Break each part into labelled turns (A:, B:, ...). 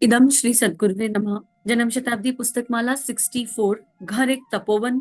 A: इदम श्री सद्गुरुवे नमः। जन्म शताब्दी पुस्तकमाला 64। घर एक तपोवन,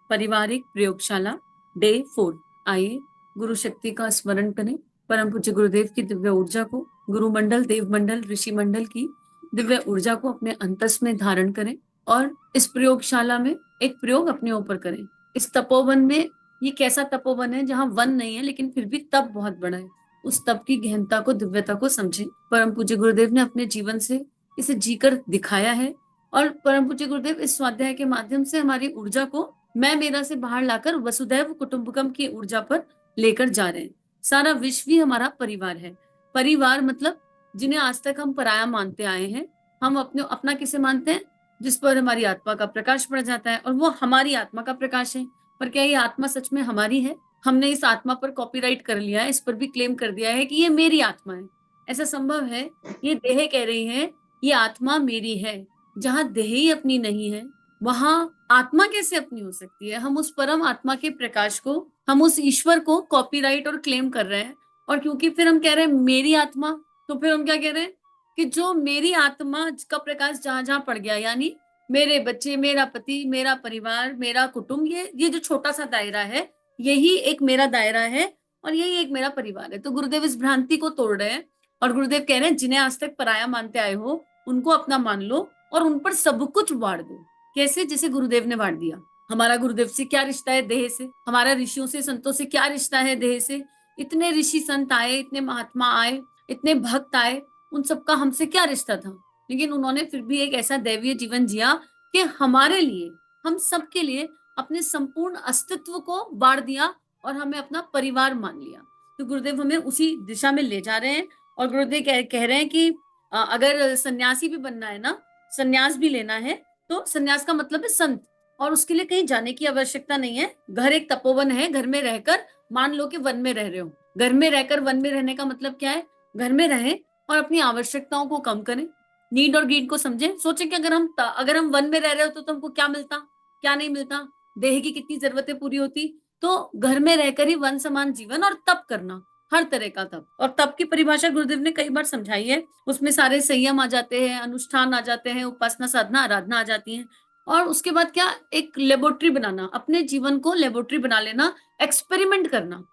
A: पारिवारिक प्रयोगशाला, डे 4। आइए गुरु शक्ति का स्मरण करें। परम पूज्य गुरुदेव की दिव्य ऊर्जा को, गुरु मंडल, देव मंडल, ऋषि मंडल की दिव्य ऊर्जा को अपने अंतस में धारण करें और इस प्रयोगशाला में एक प्रयोग अपने ऊपर करें। इस तपोवन में, ये कैसा तपोवन है जहाँ वन नहीं है लेकिन फिर भी तप बहुत बड़ा है, उस तप की गहनता को, दिव्यता को समझें। परम पूज्य गुरुदेव ने अपने जीवन से इसे जीकर दिखाया है और परम पूज्य गुरुदेव इस स्वाध्याय के माध्यम से हमारी ऊर्जा को मैं मेरा से बाहर लाकर वसुधैव कुटुंबकम की ऊर्जा पर लेकर जा रहे हैं। सारा विश्व ही हमारा परिवार है। परिवार मतलब जिन्हें आज तक हम पराया मानते आए हैं। हम अपना किसे मानते हैं? जिस पर हमारी आत्मा का प्रकाश पड़ जाता है, और वो हमारी आत्मा का प्रकाश है। पर क्या ये आत्मा सच में हमारी है? हमने इस आत्मा पर कॉपीराइट कर लिया है, इस पर भी क्लेम कर दिया है कि ये मेरी आत्मा है। ऐसा संभव है? ये देह कह रही है ये आत्मा मेरी है। जहां देह ही अपनी नहीं है, वहां आत्मा कैसे अपनी हो सकती है? हम उस परम आत्मा के प्रकाश को, हम उस ईश्वर को कॉपीराइट और क्लेम कर रहे हैं। और क्योंकि फिर हम कह रहे हैं मेरी आत्मा, तो फिर हम क्या कह रहे हैं कि जो मेरी आत्मा का प्रकाश जहां जहां पड़ गया, यानी मेरे बच्चे, मेरा पति, मेरा परिवार, मेरा कुटुंब, ये जो छोटा सा दायरा है, यही एक मेरा दायरा है और यही एक मेरा परिवार है। तो गुरुदेव इस भ्रांति को तोड़ रहे हैं और गुरुदेव कह रहे हैं जिन्हें आज तक पराया मानते आए हो उनको अपना मान लो और उन पर सब कुछ वार दो। कैसे? जैसे गुरुदेव ने वार दिया। हमारा गुरुदेव से क्या रिश्ता है? देह से। हमारा ऋषियों से, संतों से क्या रिश्ता है? देह से। इतने ऋषि संत आए, इतने महात्मा आए, इतने भक्त आए, उन सबका हमसे क्या रिश्ता था? लेकिन उन्होंने फिर भी एक ऐसा दैवीय जीवन जिया कि हमारे लिए, हम सबके लिए अपने संपूर्ण अस्तित्व को वार दिया और हमें अपना परिवार मान लिया। तो गुरुदेव हमें उसी दिशा में ले जा रहे हैं और गुरुदेव कह रहे हैं कि अगर सन्यासी भी बनना है ना, सन्यास भी लेना है, तो सन्यास का मतलब है संत, और उसके लिए कहीं जाने की आवश्यकता नहीं है। घर एक तपोवन है। घर में रहकर, मान लो कि वन में रह रहे हो, घर में रहकर वन में रहने का मतलब क्या है? घर में रहें और अपनी आवश्यकताओं को कम करें, नीड और गीड को समझें। सोचें कि अगर हम वन में रह रहे हो तो हमको क्या मिलता, क्या नहीं मिलता, देह की कितनी जरूरतें पूरी होती। तो घर में रहकर ही वन समान जीवन और तप करना, हर तरह का तप। और तप की परिभाषा गुरुदेव ने कई बार समझाई है। उसमें सारे संयम आ जाते हैं, अनुष्ठान आ जाते हैं, उपासना, साधना, आराधना आ जाती है। और उसके बाद क्या? एक लेबोरेटरी बनाना, अपने जीवन को लेबोरेटरी बना लेना, एक्सपेरिमेंट करना,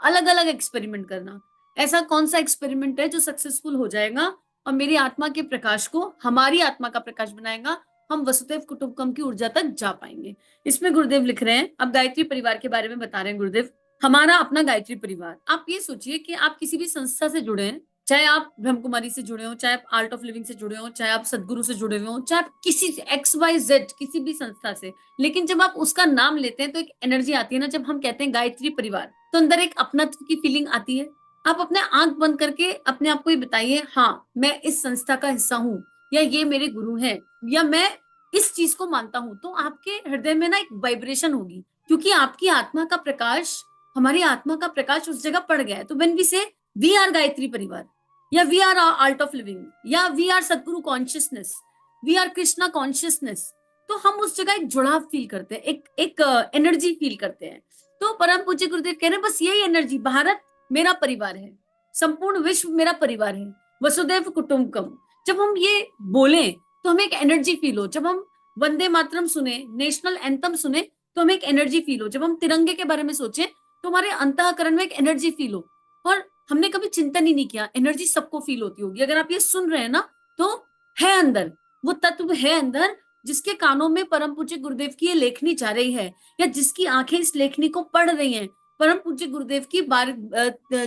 A: अलग अलग एक्सपेरिमेंट करना। ऐसा कौन सा एक्सपेरिमेंट है जो सक्सेसफुल हो जाएगा और मेरी आत्मा के प्रकाश को हमारी आत्मा का प्रकाश बनाएगा? हम वसुदेव कुटुंबकम की ऊर्जा तक जा पाएंगे। इसमें गुरुदेव लिख रहे हैं, अब गायत्री परिवार के बारे में बता रहे हैं गुरुदेव। हमारा अपना गायत्री परिवार। आप ये सोचिए कि आप किसी भी संस्था से जुड़े हैं, चाहे आप ब्रह्म कुमारी से जुड़े हो, चाहे आप आर्ट ऑफ लिविंग से जुड़े हो, चाहे आप सदगुरु से जुड़े हुए हो, चाहे आप किसी XYZ किसी भी संस्था से। लेकिन जब आप उसका नाम लेते हैं तो एक एनर्जी आती है ना। जब हम कहते हैं गायत्री परिवार, तो अंदर एक अपनत्व की फीलिंग आती है। आप अपने आंख बंद करके अपने आप को ये बताइए, हाँ मैं इस संस्था का हिस्सा हूँ, या ये मेरे गुरु हैं, या मैं इस चीज को मानता हूँ। तो आपके हृदय में ना एक वाइब्रेशन होगी, क्योंकि आपकी आत्मा का प्रकाश, हमारी आत्मा का प्रकाश उस जगह पड़ गया है। तो when we say we are Gayatri Parivar, या we are art of living, या we are Sadhguru consciousness, we are Krishna consciousness, तो हम उस जगह एक जुड़ाव फील करते हैं, एक एनर्जी फील करते हैं। तो परम पूज्य गुरुदेव कह रहे हैं बस यही एनर्जी, भारत मेरा परिवार है, संपूर्ण विश्व मेरा परिवार है, वसुदेव कुटुंबकम। जब हम ये बोले तो हमें एक एनर्जी फील हो। जब हम वंदे मातरम सुने, नेशनल एंथम सुने, तो हमें एक एनर्जी फील हो। जब हम तिरंगे के बारे में सोचे तो हमारे अंतःकरण में एक एनर्जी फील हो। और हमने कभी चिंतन ही नहीं किया, एनर्जी सबको फील होती होगी। अगर आप ये सुन रहे हैं ना, तो है अंदर, वो तत्व है अंदर, जिसके कानों में परम पूज्य गुरुदेव की ये लेखनी जा रही है, या जिसकी आंखें इस लेखनी को पढ़ रही हैं। परम पूज्य गुरुदेव की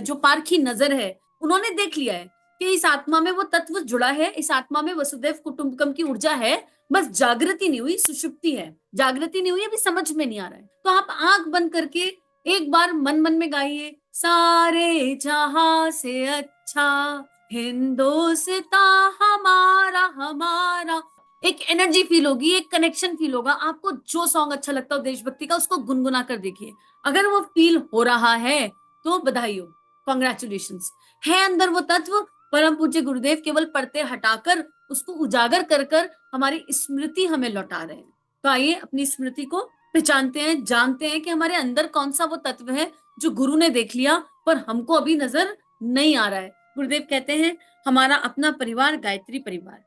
A: जो पारखी नजर है, उन्होंने देख लिया है कि इस आत्मा में वो तत्व जुड़ा है, इस आत्मा में वसुदेव कुटुंबकम की ऊर्जा है। बस जागृति नहीं हुई, सुषुप्ति है। जागृति नहीं हुई, अभी समझ में नहीं आ रहा है। तो आप आंख बंद करके एक बार मन मन में गाइए, सारे जहां से अच्छा हिंदोस्तां हमारा हमारा। एक एनर्जी फील होगी, एक कनेक्शन फील होगा। आपको जो सॉन्ग अच्छा लगता हो देशभक्ति का, उसको गुनगुना कर देखिए। अगर वो फील हो रहा है तो बधाई हो, कॉन्ग्रेचुलेशन। है अंदर वो तत्व, परम पूज्य गुरुदेव केवल पर्दे हटाकर उसको उजागर कर कर हमारी स्मृति हमें लौटा रहे हैं। तो आइए अपनी स्मृति को पहचानते हैं, जानते हैं कि हमारे अंदर कौन सा वो तत्व है जो गुरु ने देख लिया पर हमको अभी नजर नहीं आ रहा है। गुरुदेव कहते हैं हमारा अपना परिवार गायत्री परिवार।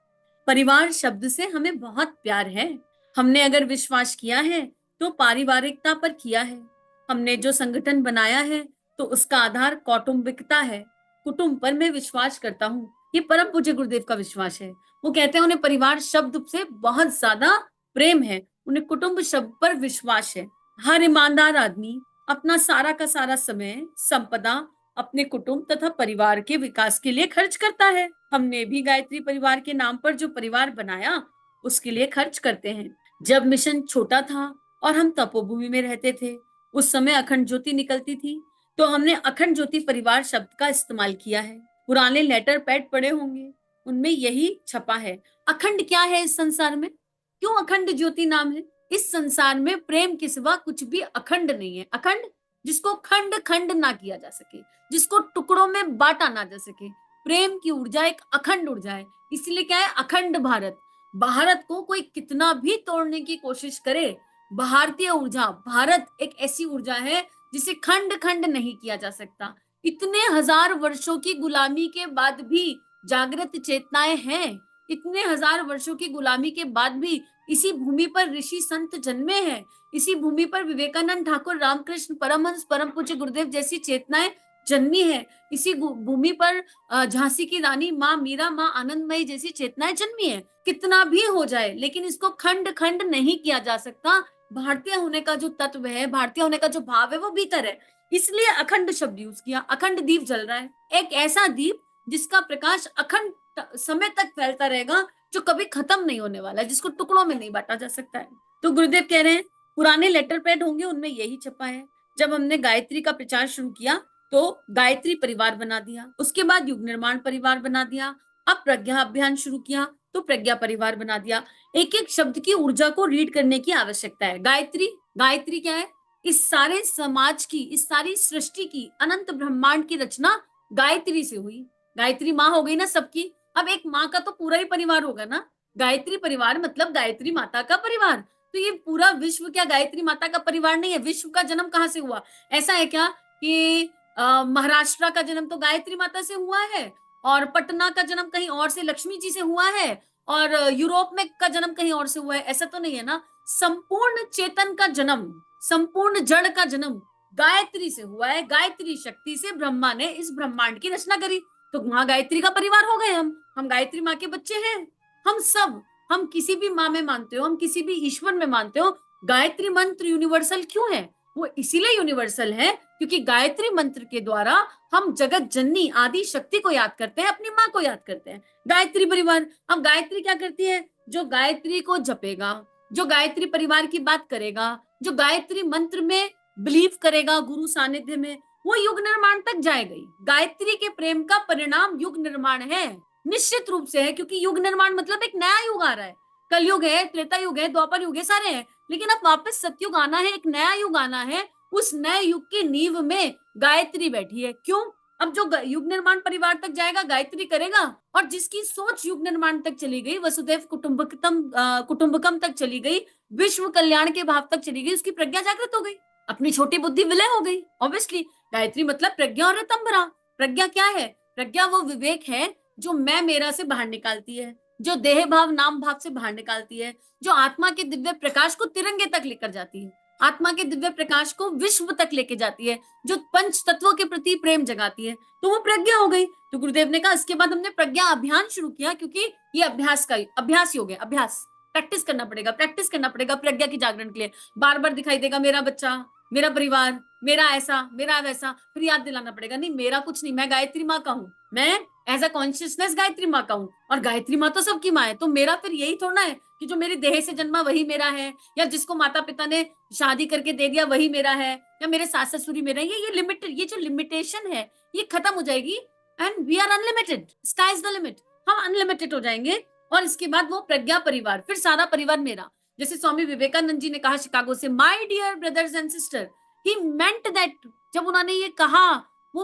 A: परिवार शब्द से हमें बहुत प्यार है। हमने अगर विश्वास किया है तो पारिवारिकता पर किया है। हमने जो संगठन बनाया है तो उसका आधार कौटुंबिकता है। कुटुंब पर मैं विश्वास करता हूँ, ये परम पूज्य गुरुदेव का विश्वास है। वो कहते हैं उन्हें परिवार शब्द से बहुत ज्यादा प्रेम है, उन्हें कुटुंब शब्द पर विश्वास है। हर ईमानदार आदमी अपना सारा का सारा समय, संपदा अपने कुटुंब तथा परिवार के विकास के लिए खर्च करता है। हमने भी गायत्री परिवार के नाम पर जो परिवार बनाया उसके लिए खर्च करते हैं। जब मिशन छोटा था और हम तपोभूमि में रहते थे, उस समय अखंड ज्योति निकलती थी, तो हमने अखंड ज्योति परिवार शब्द का इस्तेमाल किया है। पुराने लेटर पैड पड़े होंगे, उनमें यही छपा है। अखंड क्या है इस संसार में? क्यों अखंड ज्योति नाम है? इस संसार में प्रेम के सिवा कुछ भी अखंड नहीं है। अखंड जिसको खंड खंड ना किया जा सके, जिसको टुकड़ों में बांटा ना जा सके। प्रेम की ऊर्जा एक अखंड ऊर्जा है, इसलिए क्या है अखंड भारत। भारत को कोई कितना भी तोड़ने की कोशिश करे, भारतीय ऊर्जा, भारत एक ऐसी ऊर्जा है जिसे खंड खंड नहीं किया जा सकता। इतने हजार वर्षों की गुलामी के बाद भी जागृत चेतनाएं हैं। इतने हजार वर्षों की गुलामी के बाद भी इसी भूमि पर ऋषि संत जन्मे हैं। इसी भूमि पर विवेकानंद, ठाकुर रामकृष्ण परमहंस, परम पूज्य गुरुदेव जैसी चेतनाएं जन्मी है। इसी भूमि पर झांसी की रानी माँ मीरा, माँ आनंदमयी जैसी चेतनाएं जन्मी है। कितना भी हो जाए लेकिन इसको खंड खंड नहीं किया जा सकता। भारतीय होने का जो तत्व है, भारतीय होने का जो भाव है वो भीतर है, इसलिए अखंड शब्द यूज किया। अखंड दीप जल रहा है, एक ऐसा दीप जिसका प्रकाश अखंड समय तक फैलता रहेगा, जो कभी खत्म नहीं होने वाला है, जिसको टुकड़ों में नहीं बांटा जा सकता है। तो गुरुदेव कह रहे हैं पुराने लेटर पैड होंगे, उनमें यही छपा है। जब हमने गायत्री का प्रचार शुरू किया तो गायत्री परिवार बना दिया, उसके बाद युग निर्माण परिवार बना दिया, अब प्रज्ञा अभियान शुरू किया तो प्रज्ञा परिवार बना दिया। एक एक शब्द की ऊर्जा को रीड करने की आवश्यकता है। गायत्री, गायत्री क्या है? इस सारे समाज की, इस सारी सृष्टि की, अनंत ब्रह्मांड की रचना गायत्री से हुई। गायत्री माँ हो गई ना सबकी। अब एक माँ का तो पूरा ही परिवार होगा ना। गायत्री परिवार मतलब गायत्री माता का परिवार। तो ये पूरा विश्व क्या गायत्री माता का परिवार नहीं है? विश्व का जन्म कहाँ से हुआ? ऐसा है क्या कि महाराष्ट्र का जन्म तो गायत्री माता से हुआ है, और पटना का जन्म कहीं और से लक्ष्मी जी से हुआ है, और यूरोप में का जन्म कहीं और से हुआ है? ऐसा तो नहीं है ना। संपूर्ण चेतन का जन्म, संपूर्ण जड़ का जन्म गायत्री से हुआ है। गायत्री शक्ति से ब्रह्मा ने इस ब्रह्मांड की रचना करी। तो वहां गायत्री का परिवार हो गए हम गायत्री माँ के बच्चे हैं। हम सब, हम किसी भी माँ में मानते हो, हम किसी भी ईश्वर में मानते हो, गायत्री मंत्र यूनिवर्सल क्यों है? वो इसीलिए यूनिवर्सल है क्योंकि गायत्री मंत्र के द्वारा हम जगत जननी आदि शक्ति को याद करते हैं, अपनी माँ को याद करते हैं। गायत्री परिवार। अब गायत्री क्या करती है? जो गायत्री को जपेगा, जो गायत्री परिवार की बात करेगा, जो गायत्री मंत्र में बिलीव करेगा गुरु सानिध्य में, वो युग निर्माण तक जाएगा। गायत्री के प्रेम का परिणाम युग निर्माण है, निश्चित रूप से है, क्योंकि युग निर्माण मतलब एक नया युग आ रहा है। कलयुग है, त्रेता युग है, द्वापर युग है, सारे हैं, लेकिन अब वापस सतयुग आना है, एक नया युग आना है। उस नए युग की नींव में गायत्री बैठी है। क्यों? अब जो युग निर्माण परिवार तक जाएगा गायत्री करेगा, और जिसकी सोच युग निर्माण तक चली गई, वसुदेव कुटुंबकम तक चली गई, विश्व कल्याण के भाव तक चली गई, उसकी प्रज्ञा जागृत हो गई, अपनी छोटी बुद्धि विलय हो गई। ऑब्वियसली गायत्री मतलब प्रज्ञा और रितंबरा। प्रज्ञा क्या है? प्रज्ञा वो विवेक है जो मैं मेरा से बाहर निकालती है, जो देह भाव नाम भाव से बाहर निकालती है, जो आत्मा के दिव्य प्रकाश को तिरंगे तक लेकर जाती है, आत्मा के दिव्य प्रकाश को विश्व तक लेके जाती है, जो पंच तत्वों के प्रति प्रेम जगाती है। तो वो प्रज्ञा हो गई। तो गुरुदेव ने कहा इसके बाद हमने प्रज्ञा अभियान शुरू किया, क्योंकि ये अभ्यास हो गया। अभ्यास, प्रैक्टिस करना पड़ेगा, प्रैक्टिस करना पड़ेगा प्रज्ञा की जागरण के लिए। बार बार दिखाई देगा मेरा बच्चा, मेरा परिवार, मेरा ऐसा, मेरा वैसा, फिर याद दिलाना पड़ेगा नहीं मेरा कुछ नहीं, मैं गायत्री माँ का हूँ, मैं एज अ कॉन्शियसनेस गायत्री माँ का हूँ, और गायत्री माँ तो सबकी माँ है। तो मेरा फिर यही थोड़ा है कि जो मेरी देह से जन्मा वही मेरा है, या जिसको माता पिता ने शादी करके दे दिया वही मेरा है, या मेरे सास ससुरी मेरा है। ये लिमिटेड, ये जो लिमिटेशन है ये खत्म हो जाएगी, and we are unlimited. Sky is the limit. हम अनलिमिटेड हो जाएंगे, और इसके बाद वो प्रज्ञा परिवार, फिर सारा परिवार मेरा। जैसे स्वामी विवेकानंद जी ने कहा शिकागो से, my dear brothers and sister, he meant that. जब उन्होंने ये कहा, वो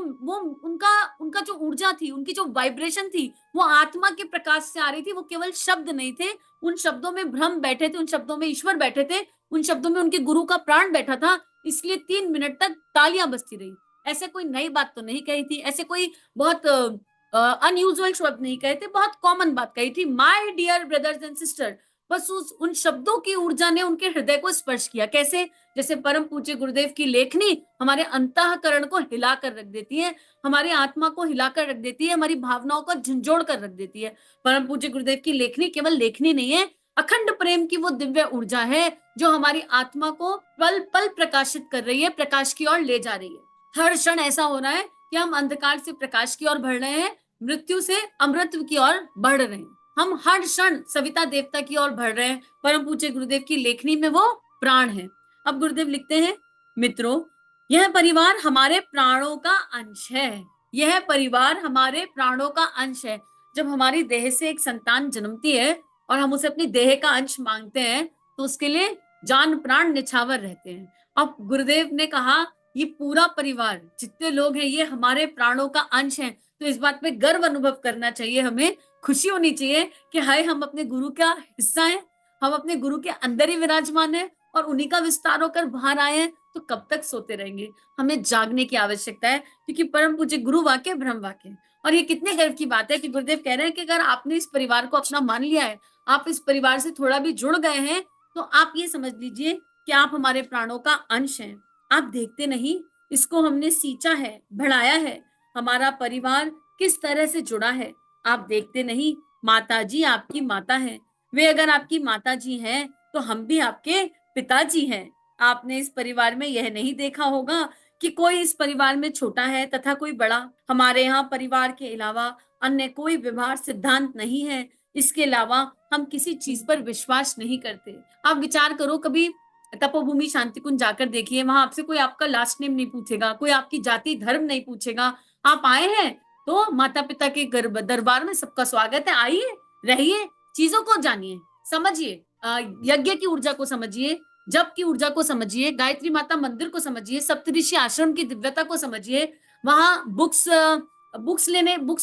A: उनका उनका जो ऊर्जा थी, उनकी जो वाइब्रेशन थी, वो आत्मा के प्रकाश से आ रही थी। वो केवल शब्द नहीं थे, उन शब्दों में ब्रह्म बैठे थे, उन शब्दों में ईश्वर बैठे थे, उन शब्दों में उनके गुरु का प्राण बैठा था। इसलिए 3 मिनट तक तालियां बजती रही। ऐसे कोई नई बात तो नहीं कही थी, ऐसे कोई बहुत अनयूजुअल शब्द नहीं कहे थे, बहुत कॉमन बात कही थी, my dear brothers and sister. बस उन शब्दों की ऊर्जा ने उनके हृदय को स्पर्श किया। कैसे? जैसे परम पूज्य गुरुदेव की लेखनी हमारे अंतःकरण को हिलाकर रख देती है, हमारी आत्मा को हिलाकर रख देती है, हमारी भावनाओं को झंझोड़ कर रख देती है। परम पूज्य गुरुदेव की लेखनी केवल लेखनी नहीं है, अखंड प्रेम की वो दिव्य ऊर्जा है जो हमारी आत्मा को पल पल प्रकाशित कर रही है, प्रकाश की ओर ले जा रही है। हर क्षण ऐसा हो रहा है कि हम अंधकार से प्रकाश की ओर बढ़ रहे हैं, मृत्यु से अमृत की ओर बढ़ रहे हैं। हम हर क्षण सविता देवता की ओर बढ़ रहे हैं। परम पूज्य गुरुदेव की लेखनी में वो प्राण है। अब गुरुदेव लिखते हैं, मित्रों, यह परिवार हमारे प्राणों का अंश है। यह परिवार हमारे प्राणों का अंश है। जब हमारी देह से एक संतान जन्मती है और हम उसे अपनी देह का अंश मांगते हैं, तो उसके लिए जान प्राण निछावर रहते हैं। अब गुरुदेव ने कहा, ये पूरा परिवार, जितने लोग हैं, ये हमारे प्राणों का अंश है। तो इस बात में गर्व अनुभव करना चाहिए, हमें खुशी होनी चाहिए कि हाय, हम अपने गुरु का हिस्सा हैं, हम अपने गुरु के अंदर ही विराजमान हैं और उन्हीं का विस्तार होकर बाहर आए हैं। तो कब तक सोते रहेंगे? हमें जागने की आवश्यकता है, क्योंकि परम पूज्य गुरु वाक्य ब्रह्म वाक्य। और ये कितने गर्व की बात है कि गुरुदेव कह रहे हैं कि अगर आपने इस परिवार को अपना मान लिया है, आप इस परिवार से थोड़ा भी जुड़ गए हैं, तो आप ये समझ लीजिए कि आप हमारे प्राणों का अंश हैं। आप देखते नहीं, इसको हमने सींचा है, बढ़ाया है, हमारा परिवार किस तरह से जुड़ा है। आप देखते नहीं, माता जी आपकी माता है, वे अगर आपकी माता जी हैं तो हम भी आपके पिताजी हैं। आपने इस परिवार में यह नहीं देखा होगा कि कोई इस परिवार में छोटा है तथा कोई बड़ा। हमारे यहाँ परिवार के अलावा अन्य कोई व्यवहार सिद्धांत नहीं है। इसके अलावा हम किसी चीज पर विश्वास नहीं करते। आप विचार करो, कभी तपोभूमि शांति कुंज जाकर देखिए, वहां आपसे कोई आपका लास्ट नेम नहीं पूछेगा, कोई आपकी जाति धर्म नहीं पूछेगा। आप आए हैं तो माता पिता के दरबार में सबका स्वागत है, आइए, रहिए, चीजों को जानिए, समझिए, यज्ञ की ऊर्जा को समझिए, जप की ऊर्जा को समझिए, गायत्री माता मंदिर को समझिए, सप्तऋषि आश्रम की दिव्यता को समझिए। वहां बुक्स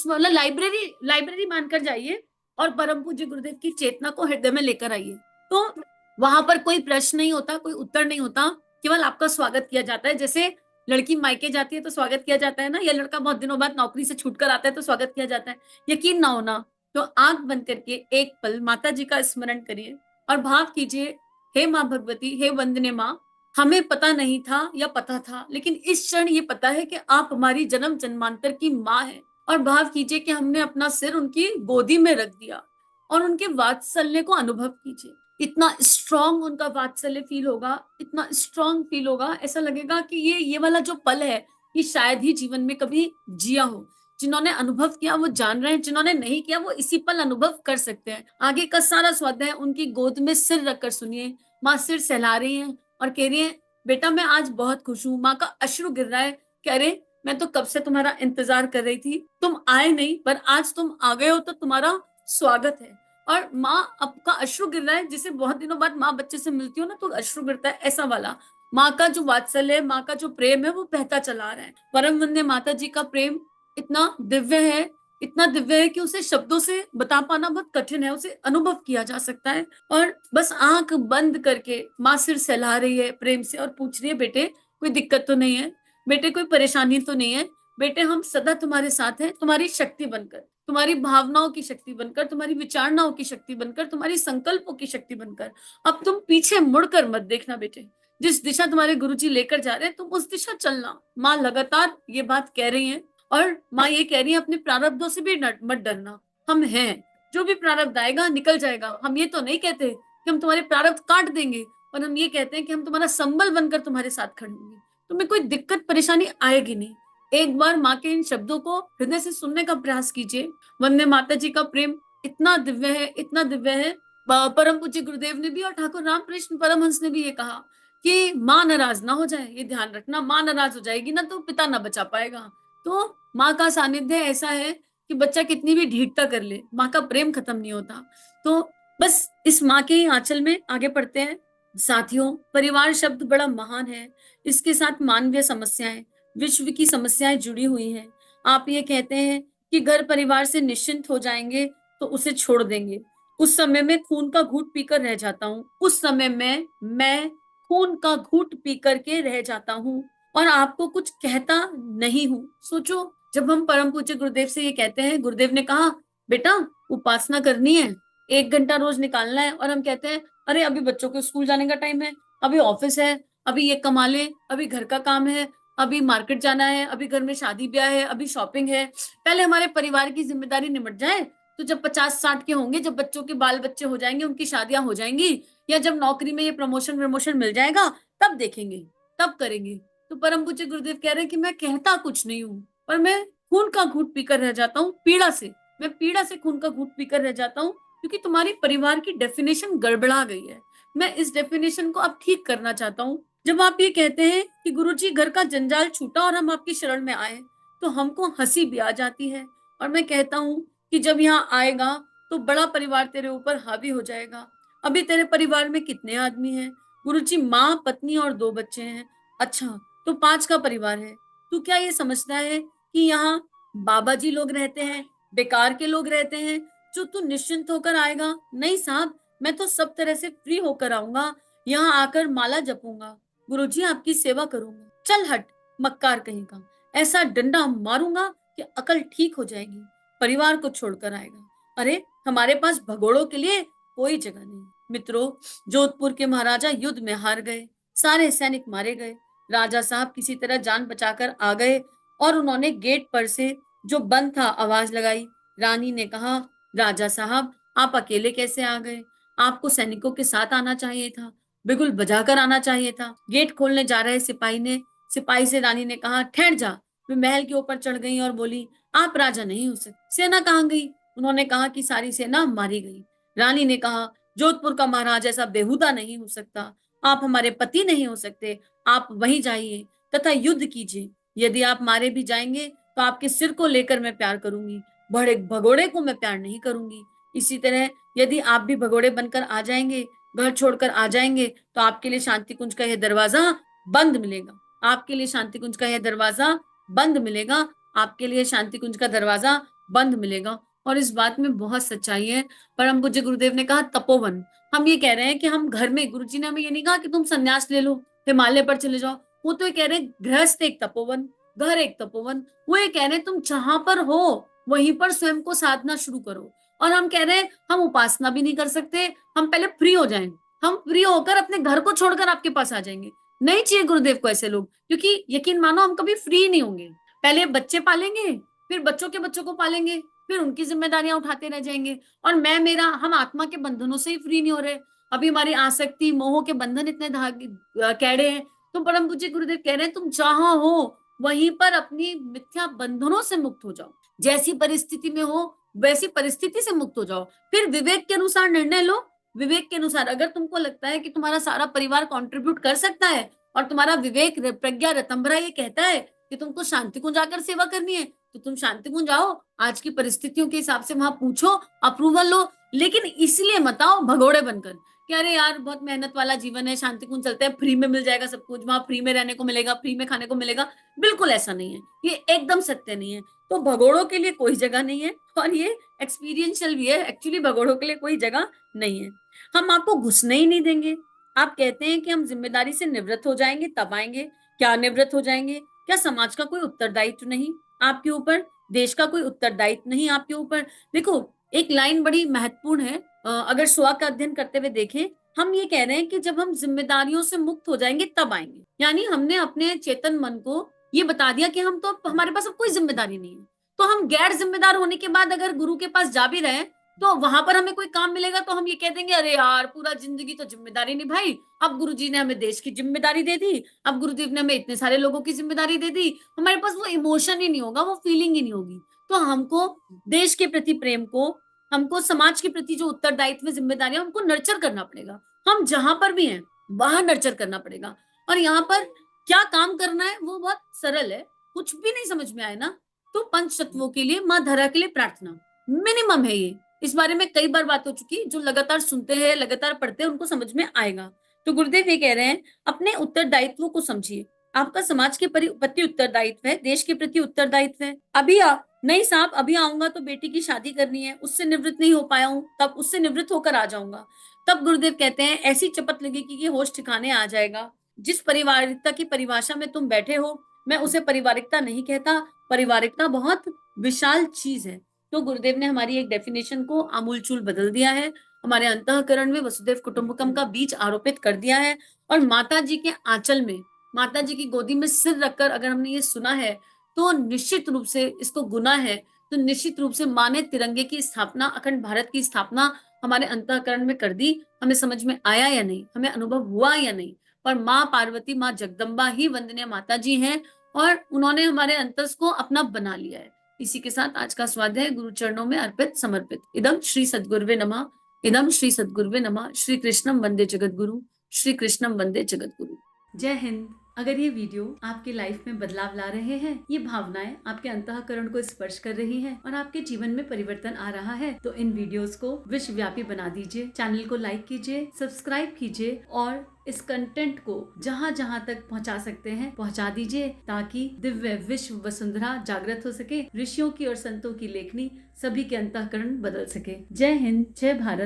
A: मतलब लाइब्रेरी मानकर जाइए और परम पूज्य गुरुदेव की चेतना को हृदय में लेकर आइए। तो वहां पर कोई प्रश्न नहीं होता, कोई उत्तर नहीं होता, केवल आपका स्वागत किया जाता है। जैसे लड़की मायके जाती है तो स्वागत किया जाता है ना, या लड़का बहुत दिनों बाद नौकरी से छूटकर आता है तो स्वागत किया जाता है। यकीन ना होना तो आंख बंद करके एक पल माता जी का स्मरण करिए और भाव कीजिए, हे माँ भगवती, हे वंदने माँ, हमें पता नहीं था या पता था, लेकिन इस क्षण ये पता है कि आप हमारी जन्म जन्मांतर की माँ है। और भाव कीजिए कि हमने अपना सिर उनकी गोदी में रख दिया और उनके वात्सल्य को अनुभव कीजिए। इतना स्ट्रॉन्ग उनका वात्सल्य फील होगा, इतना स्ट्रॉन्ग फील होगा, ऐसा लगेगा कि ये वाला जो पल है, ये शायद ही जीवन में कभी जिया हो। जिन्होंने अनुभव किया वो जान रहे हैं, जिन्होंने नहीं किया वो इसी पल अनुभव कर सकते हैं। आगे का सारा स्वाद है उनकी गोद में सिर रखकर सुनिए। माँ सिर सहला रही है और कह रही है, बेटा मैं आज बहुत खुश हूँ। माँ का अश्रु गिर रहा है, कह रहे, मैं तो कब से तुम्हारा इंतजार कर रही थी, तुम आए नहीं, पर आज तुम आ गए हो तो तुम्हारा स्वागत है। और माँ आपका अश्रु गिर रहा है, जिसे बहुत दिनों बाद माँ बच्चे से मिलती हो ना तो अश्रु गिरता है, ऐसा वाला। माँ का जो वात्सल्य है, माँ का जो प्रेम है, वो बहता चला रहा है। परम वंदे माता जी का प्रेम इतना दिव्य है, इतना दिव्य है कि उसे शब्दों से बता पाना बहुत कठिन है, उसे अनुभव किया जा सकता है। और बस आंख बंद करके माँ सिर सहला रही है प्रेम से और पूछ रही है, बेटे कोई दिक्कत तो नहीं है, बेटे कोई परेशानी तो नहीं है, बेटे हम सदा तुम्हारे साथ हैं, तुम्हारी शक्ति बनकर, तुम्हारी भावनाओं की शक्ति बनकर, तुम्हारी विचारणाओं की शक्ति बनकर, तुम्हारी संकल्पों की शक्ति बनकर। अब तुम पीछे मुड़कर मत देखना बेटे, जिस दिशा तुम्हारे गुरुजी लेकर जा रहे हैं तुम उस दिशा चलना। माँ लगातार ये बात कह रही है और माँ ये कह रही है, अपने प्रारब्धों से भी मत डरना, हम हैं, जो भी प्रारब्ध आएगा निकल जाएगा। हम ये तो नहीं कहते कि हम तुम्हारे प्रारब्ध काट देंगे, पर हम ये कहते हैं कि हम तुम्हारा संबल बनकर तुम्हारे साथ खड़े होंगे, तुम्हें कोई दिक्कत परेशानी आएगी नहीं। एक बार माँ के इन शब्दों को हृदय से सुनने का प्रयास कीजिए। वंदे माता जी का प्रेम इतना दिव्य है, इतना दिव्य है। परम पूज्य गुरुदेव ने भी और ठाकुर रामकृष्ण परमहंस ने भी ये कहा कि माँ नाराज ना हो जाए, ये ध्यान रखना, माँ नाराज हो जाएगी ना तो पिता ना बचा पाएगा। तो माँ का सानिध्य ऐसा है कि बच्चा कितनी भी ढीठता कर ले, माँ का प्रेम खत्म नहीं होता। तो बस इस माँ के आंचल में आगे बढ़ते हैं। साथियों, परिवार शब्द बड़ा महान है, इसके साथ मानवीय समस्याएं, विश्व की समस्याएं जुड़ी हुई हैं। आप ये कहते हैं कि घर परिवार से निश्चिंत हो जाएंगे तो उसे छोड़ देंगे। उस समय में खून का घूंट पीकर रह जाता हूँ, उस समय में मैं खून का घूंट पी करके रह जाता हूँ और आपको कुछ कहता नहीं हूँ। सोचो, जब हम परम पूज्य गुरुदेव से ये कहते हैं, गुरुदेव ने कहा बेटा उपासना करनी है, 1 घंटा रोज निकालना है, और हम कहते हैं अरे अभी बच्चों को स्कूल जाने का टाइम है, अभी ऑफिस है, अभी ये कमा ले, अभी घर का काम है, अभी मार्केट जाना है, अभी घर में शादी ब्याह है, अभी शॉपिंग है, पहले हमारे परिवार की जिम्मेदारी निमट जाए, तो जब 50-60 के होंगे, जब बच्चों के बाल बच्चे हो जाएंगे, उनकी शादियां हो जाएंगी, या जब नौकरी में ये प्रमोशन प्रमोशन मिल जाएगा, तब देखेंगे, तब करेंगे। तो परम पूज्य गुरुदेव कह रहे हैं कि मैं कहता कुछ नहीं हूँ, पर मैं खून का घूंट पीकर रह जाता हूँ, पीड़ा से, मैं पीड़ा से खून का घूंट पीकर रह जाता हूँ, क्योंकि तुम्हारी परिवार की डेफिनेशन गड़बड़ा गई है। मैं इस डेफिनेशन को अब ठीक करना चाहता हूँ। जब आप ये कहते हैं कि गुरुजी घर का जंजाल छूटा और हम आपकी शरण में आए, तो हमको हंसी भी आ जाती है, और मैं कहता हूँ कि जब यहाँ आएगा तो बड़ा परिवार तेरे ऊपर हावी हो जाएगा। अभी तेरे परिवार में कितने आदमी हैं? गुरुजी माँ, पत्नी और 2 बच्चे हैं। अच्छा, तो 5 का परिवार है। तू क्या ये समझता है कि यहाँ बाबा जी लोग रहते हैं, बेकार के लोग रहते हैं, जो तू निश्चिंत होकर आएगा? नहीं साहब, मैं तो सब तरह से फ्री होकर आऊंगा, यहाँ आकर माला जपूंगा, गुरुजी आपकी सेवा करूंगा। चल हट, मक्कार कहीं का, ऐसा डंडा मारूंगा कि अकल ठीक हो जाएगी, परिवार को छोड़कर आएगा। अरे हमारे पास भगोड़ों के लिए कोई जगह नहीं। मित्रों, जोधपुर के महाराजा युद्ध में हार गए, सारे सैनिक मारे गए, राजा साहब किसी तरह जान बचाकर आ गए, और उन्होंने गेट पर से जो बंद था आवाज लगाई। रानी ने कहा राजा साहब आप अकेले कैसे आ गए? आपको सैनिकों के साथ आना चाहिए था, बिगुल बजाकर आना चाहिए था। गेट खोलने जा रहे सिपाही से रानी ने कहा ठहर जा। वे महल के ऊपर चढ़ गई और बोली आप राजा नहीं हो सकते। सेना कहाँ गई? उन्होंने कहा कि सारी सेना मारी गई। रानी ने कहा जोधपुर का महाराज ऐसा बेहुदा नहीं हो सकता, आप हमारे पति नहीं हो सकते, आप वहीं जाइए तथा युद्ध कीजिए। यदि आप मारे भी जाएंगे तो आपके सिर को लेकर मैं प्यार करूंगी, बड़े भगोड़े को मैं प्यार नहीं करूंगी। इसी तरह यदि आप भी भगोड़े बनकर आ जाएंगे, घर छोड़कर आ जाएंगे, तो आपके लिए शांति कुंज का यह दरवाजा बंद मिलेगा, आपके लिए शांति कुंज का यह दरवाजा बंद मिलेगा, आपके लिए शांति कुंज का दरवाजा बंद मिलेगा। और इस बात में बहुत सच्चाई है। परम पूज्य गुरुदेव ने कहा तपोवन, हम ये कह रहे हैं कि हम घर में, गुरुजी ने हमें ये नहीं कहा कि तुम संन्यास ले लो, हिमालय पर चले जाओ। वो तो ये कह रहे हैं गृहस्थ एक तपोवन, घर एक तपोवन। वो ये कह रहे हैं तुम जहां पर हो वहीं पर स्वयं को साधना शुरू करो। और हम कह रहे हैं हम उपासना भी नहीं कर सकते, हम पहले फ्री हो जाएं, हम फ्री होकर अपने घर को छोड़कर आपके पास आ जाएंगे। नहीं चाहिए गुरुदेव को ऐसे लोग, क्योंकि यकीन मानो हम कभी फ्री नहीं होंगे। पहले बच्चे पालेंगे, फिर बच्चों के बच्चों को पालेंगे, फिर उनकी जिम्मेदारियां उठाते रह जाएंगे, और मैं मेरा, हम आत्मा के बंधनों से ही फ्री नहीं हो रहे। अभी हमारी आसक्ति मोह के बंधन इतने धागे कैड़े हैं। तो परम पूज्य गुरुदेव कह रहे हैं तुम जहां हो वहीं पर अपनी मिथ्या बंधनों से मुक्त हो जाओ, जैसी परिस्थिति में हो वैसी परिस्थिति से मुक्त हो जाओ, फिर विवेक के अनुसार निर्णय लो। विवेक के अनुसार, अगर तुमको लगता है कि तुम्हारा सारा परिवार कंट्रीब्यूट कर सकता है, और तुम्हारा विवेक प्रज्ञा रतंभरा ये कहता है कि तुमको शांति कुंज आकर सेवा करनी है, तो तुम शांति कुंज आओ, आज की परिस्थितियों के हिसाब से वहां पूछो, अप्रूवल लो, लेकिन इसलिए मत आओ भगोड़े बनकर कि अरे यार बहुत मेहनत वाला जीवन है, शांति कुंज चलते हैं, फ्री में मिल जाएगा सब कुछ, वहां फ्री में रहने को मिलेगा, फ्री में खाने को मिलेगा। बिल्कुल ऐसा नहीं है, ये एकदम सत्य नहीं है। तो भगोड़ों के लिए कोई जगह नहीं है, और ये एक्सपीरियंशियल भी है, एक्चुअली भगोड़ों के लिए कोई जगह नहीं है। हम आपको घुसने ही नहीं देंगे। आप कहते हैं कि हम जिम्मेदारी से निवृत्त हो जाएंगे तब आएंगे। क्या निवृत्त हो जाएंगे? क्या समाज का कोई उत्तरदायित्व नहीं आपके ऊपर? देश का कोई उत्तरदायित्व नहीं आपके ऊपर? देखो, एक लाइन बड़ी महत्वपूर्ण है। अगर स्व का अध्ययन करते हुए देखें, हम ये कह रहे हैं कि जब हम जिम्मेदारियों से मुक्त हो जाएंगे तब आएंगे। यानी हमने अपने चेतन मन को ये बता दिया कि हम तो, हमारे पास अब कोई जिम्मेदारी नहीं है। तो हम गैर जिम्मेदार होने के बाद अगर गुरु के पास जा भी रहे हैं, तो वहां पर हमें कोई काम मिलेगा तो हम ये कह देंगे अरे यार पूरा जिंदगी तो जिम्मेदारी निभाई, अब गुरुजी ने हमें देश की जिम्मेदारी दे दी, अब गुरुदेव ने हमें इतने सारे लोगों की जिम्मेदारी दे दी, हमारे पास वो इमोशन ही नहीं होगा, वो फीलिंग ही नहीं होगी। तो हमको देश के प्रति प्रेम को, हमको समाज के प्रति जो उत्तरदायित्व जिम्मेदारियां, हमको नर्चर करना पड़ेगा। हम जहां पर भी हैं वहां नर्चर करना पड़ेगा। और यहाँ पर क्या काम करना है वो बहुत सरल है। कुछ भी नहीं समझ में आए ना, तो पंच तत्वों के लिए, माँ धरा के लिए प्रार्थना मिनिमम है। ये इस बारे में कई बार बात हो चुकी, जो लगातार सुनते हैं, लगातार पढ़ते हैं, उनको समझ में आएगा। तो गुरुदेव ये कह रहे हैं अपने उत्तरदायित्वों को समझिए। आपका समाज के प्रति उत्तरदायित्व है, देश के प्रति उत्तरदायित्व है। अभी नहीं साहब, अभी आऊंगा तो बेटी की शादी करनी है, उससे निवृत्त नहीं हो पाया हूं, तब उससे निवृत्त होकर आ जाऊंगा। तब गुरुदेव कहते हैं ऐसी चपत लगेगी कि होश ठिकाने आ जाएगा। जिस परिवारिकता की परिभाषा में तुम बैठे हो मैं उसे पारिवारिकता नहीं कहता। पारिवारिकता बहुत विशाल चीज है। तो गुरुदेव ने हमारी एक डेफिनेशन को आमूलचूल बदल दिया है। हमारे अंतःकरण में वसुदेव कुटुंबकम का बीज आरोपित कर दिया है। और माता जी के आंचल में, माता जी की गोदी में सिर रखकर अगर हमने ये सुना है, तो निश्चित रूप से इसको गुना है। तो निश्चित रूप से माँ ने तिरंगे की स्थापना, अखंड भारत की स्थापना हमारे अंतःकरण में कर दी। हमें समझ में आया या नहीं, हमें अनुभव हुआ या नहीं, पर माँ पार्वती, माँ जगदम्बा ही वंदनीय माता जी हैं और उन्होंने हमारे अंतस को अपना बना लिया है। इसी के साथ आज का स्वाध्याय गुरु चरणों में अर्पित समर्पित। इदम श्री सद्गुरुवे नमः। इदम श्री सद्गुरुवे नमः। श्री कृष्णम वंदे जगत गुरु। श्री कृष्णम वंदे जगत गुरु। जय हिंद। अगर ये वीडियो आपके लाइफ में बदलाव ला रहे हैं, ये भावनाएं आपके अंतःकरण को स्पर्श कर रही हैं और आपके जीवन में परिवर्तन आ रहा है, तो इन वीडियोस को विश्वव्यापी बना दीजिए। चैनल को लाइक कीजिए, सब्सक्राइब कीजिए और इस कंटेंट को जहाँ जहाँ तक पहुँचा सकते हैं पहुँचा दीजिए, ताकि दिव्य विश्व वसुंधरा जागृत हो सके, ऋषियों की और संतों की लेखनी सभी के अंतःकरण बदल सके। जय हिंद, जय भारत।